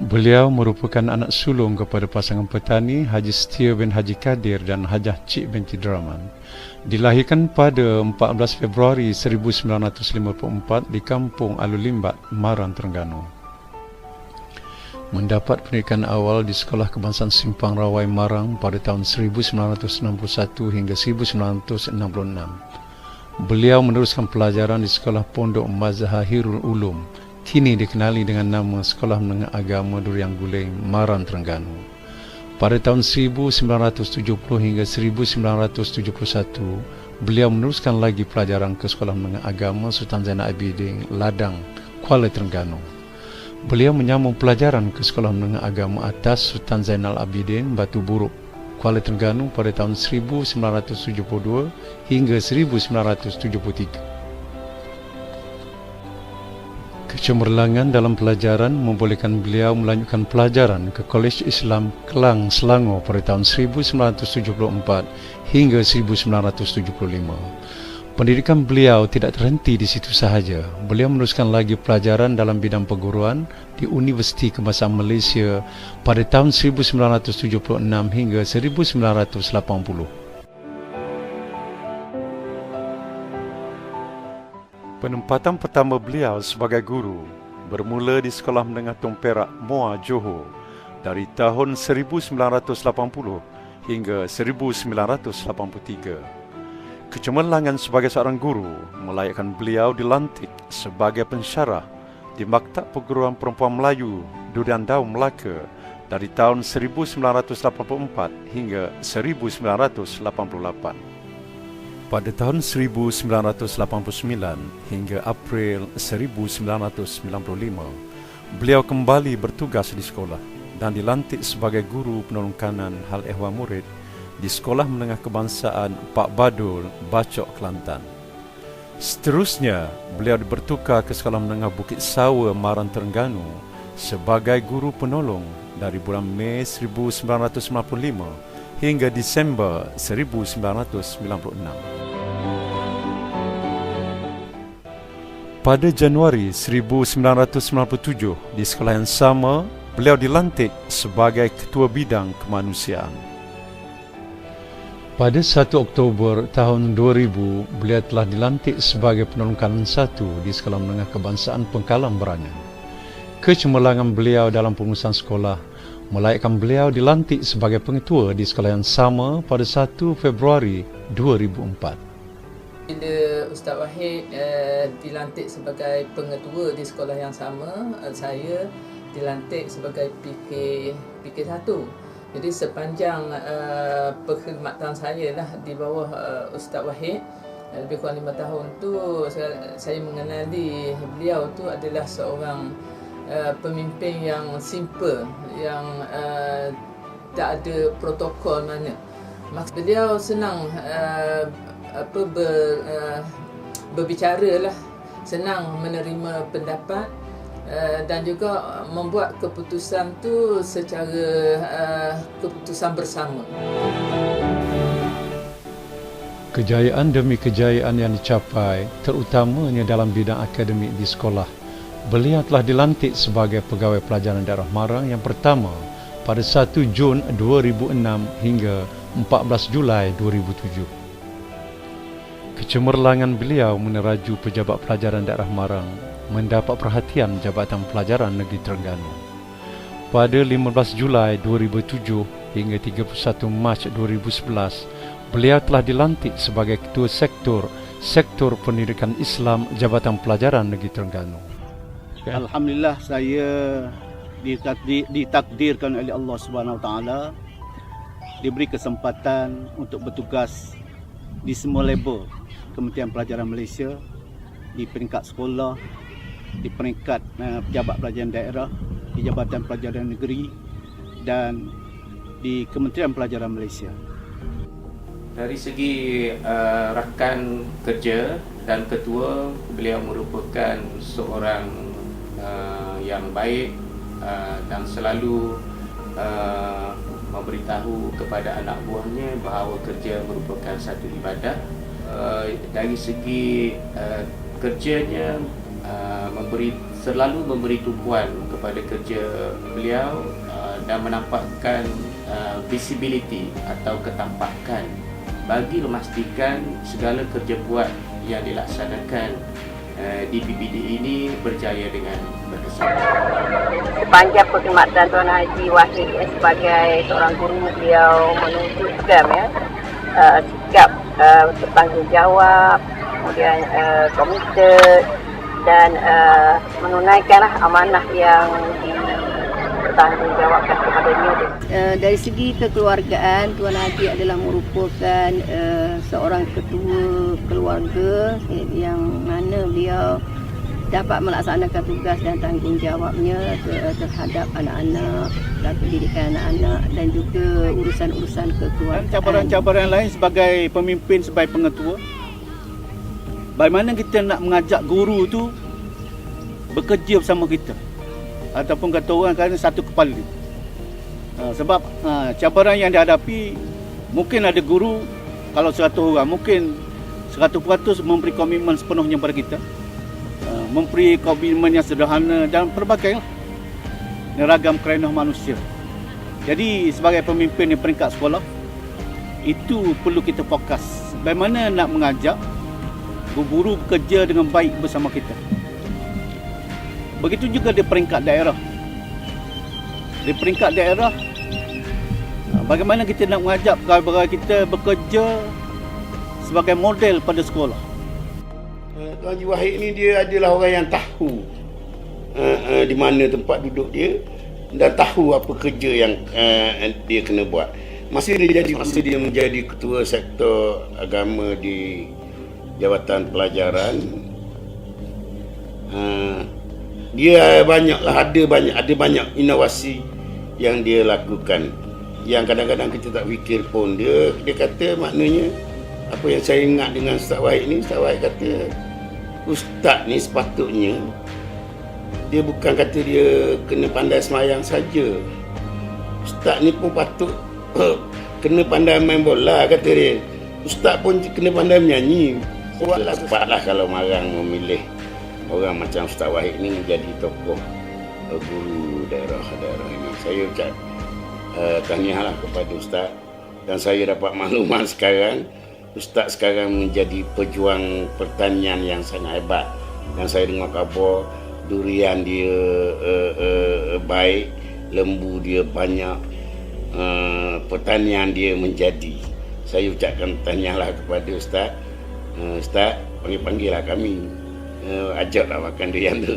Beliau merupakan anak sulung kepada pasangan petani Haji Setia bin Haji Kadir dan Hajah Cik binti Draman. Dilahirkan pada 14 Februari 1954 di Kampung Alulimbat, Marang, Terengganu. Mendapat pendidikan awal di Sekolah Kebangsaan Simpang Rawai, Marang pada tahun 1961 hingga 1966. Beliau meneruskan pelajaran di Sekolah Pondok Mazahirul Ulum, kini dikenali dengan nama Sekolah Menengah Agama Durian Guling, Marang, Terengganu. Pada tahun 1970 hingga 1971, beliau meneruskan lagi pelajaran ke Sekolah Menengah Agama Sultan Zainal Abidin, Ladang, Kuala Terengganu. Beliau menyambung pelajaran ke Sekolah Menengah Agama Atas Sultan Zainal Abidin, Batu Buruk, Kuala Terengganu pada tahun 1972 hingga 1973. Kecemerlangan dalam pelajaran membolehkan beliau melanjutkan pelajaran ke Kolej Islam Kelang, Selangor pada tahun 1974 hingga 1975. Pendidikan beliau tidak terhenti di situ sahaja. Beliau meneruskan lagi pelajaran dalam bidang perguruan di Universiti Kebangsaan Malaysia pada tahun 1976 hingga 1980. Penempatan pertama beliau sebagai guru bermula di Sekolah Menengah Tun Perak, Muar, Johor dari tahun 1980 hingga 1983. Kecemerlangan sebagai seorang guru melayakkan beliau dilantik sebagai pensyarah di Maktab Perguruan Perempuan Melayu Durian Daun, Melaka dari tahun 1984 hingga 1988. Pada tahun 1989 hingga April 1995, beliau kembali bertugas di sekolah dan dilantik sebagai guru penolong kanan hal ehwal murid di Sekolah Menengah Kebangsaan Pak Badul, Bacok, Kelantan. Seterusnya, beliau bertukar ke Sekolah Menengah Bukit Sawa, Marang, Terengganu sebagai guru penolong dari bulan Mei 1995 hingga Disember 1996. Pada Januari 1997, di sekolah yang sama, beliau dilantik sebagai Ketua Bidang Kemanusiaan. Pada 1 Oktober tahun 2000, beliau telah dilantik sebagai Penolong Kanan 1 di Sekolah Menengah Kebangsaan Pengkalan Beranyan. Kecemerlangan beliau dalam pengurusan sekolah melayakkan beliau dilantik sebagai pengetua di sekolah yang sama pada 1 Februari 2004. Bila Ustaz Wahid dilantik sebagai pengetua di sekolah yang sama, saya dilantik sebagai PK1. Jadi sepanjang perkhidmatan saya lah di bawah Ustaz Wahid, lebih kurang 5 tahun tu, saya mengenali beliau tu adalah seorang pemimpin yang simple, yang tak ada protokol mana. Maksud beliau senang berbicara lah, senang menerima pendapat dan juga membuat keputusan tu secara keputusan bersama. Kejayaan demi kejayaan yang dicapai, terutamanya dalam bidang akademik di sekolah, beliau telah dilantik sebagai Pegawai Pelajaran Daerah Marang yang pertama pada 1 Jun 2006 hingga 14 Julai 2007. Kecemerlangan beliau meneraju Pejabat Pelajaran Daerah Marang mendapat perhatian Jabatan Pelajaran Negeri Terengganu. Pada 15 Julai 2007 hingga 31 Mac 2011, beliau telah dilantik sebagai Ketua Sektor Pendidikan Islam Jabatan Pelajaran Negeri Terengganu. Alhamdulillah, saya ditakdirkan oleh Allah Subhanahu Wa Taala diberi kesempatan untuk bertugas di semua level Kementerian Pelajaran Malaysia, di peringkat sekolah, di peringkat Pejabat Pelajaran Daerah, di Jabatan Pelajaran Negeri dan di Kementerian Pelajaran Malaysia. Dari segi rakan kerja dan ketua, beliau merupakan seorang yang baik dan selalu memberitahu kepada anak buahnya bahawa kerja merupakan satu ibadah. Dari segi kerjanya selalu memberi tumpuan kepada kepada kerja beliau dan menampakkan visibility atau ketampakan bagi memastikan segala kerja buat yang dilaksanakan di PBD ini berjaya dengan berkesan. Sepanjang perkhidmatan Tuan Haji Wahid sebagai seorang guru, beliau menunjukkan sikap bertanggungjawab, kemudian komited dan menunaikanlah amanah yang bertanggungjawabkan kepadanya. Dari segi kekeluargaan, Tuan Haji adalah merupakan seorang ketua keluarga yang mana beliau dapat melaksanakan tugas dan tanggungjawabnya terhadap anak-anak dan pendidikan anak-anak dan juga urusan-urusan kekeluargaan. Cabaran-cabaran lain sebagai pemimpin, sebagai pengetua, bagaimana kita nak mengajak guru tu bekerja bersama kita, ataupun kata orang kan satu kepala. Sebab cabaran yang dihadapi, mungkin ada guru kalau 100 orang, mungkin 100% memberi komitmen sepenuhnya kepada kita, memberi komitmen yang sederhana dan pelbagai ragam kerana manusia. Jadi sebagai pemimpin di peringkat sekolah, itu perlu kita fokus. Bagaimana nak mengajak guru bekerja dengan baik bersama kita. Begitu juga di peringkat daerah. Di peringkat daerah, bagaimana kita nak mengajak pegawai kita bekerja sebagai model pada sekolah. Tuan Haji Wahid ni dia adalah orang yang tahu di mana tempat duduk dia dan tahu apa kerja yang dia kena buat. Masa dia menjadi ketua sektor agama di Jabatan Pelajaran, dia ada banyak inovasi yang dia lakukan, yang kadang-kadang kita tak fikir pun. Dia kata, maknanya apa yang saya ingat dengan Ustaz Wahid ni, Ustaz Wahid kata ustaz ni sepatutnya dia bukan kata dia kena pandai semayang saja. Ustaz ni pun patut kena pandai main bola, kata dia. Ustaz pun kena pandai menyanyi. Cepatlah kalau marang memilih orang macam Ustaz Wahid ni menjadi tokoh guru daerah-daerah ini. Saya ucap tahniahlah kepada Ustaz, dan saya dapat maklumat sekarang Ustaz sekarang menjadi pejuang pertanian yang sangat hebat, dan saya dengar khabar durian dia baik, lembu dia banyak, pertanian dia menjadi. Saya ucapkan tahniahlah kepada Ustaz. Ustaz, panggil-panggillah kami, ajaklah makan durian tu.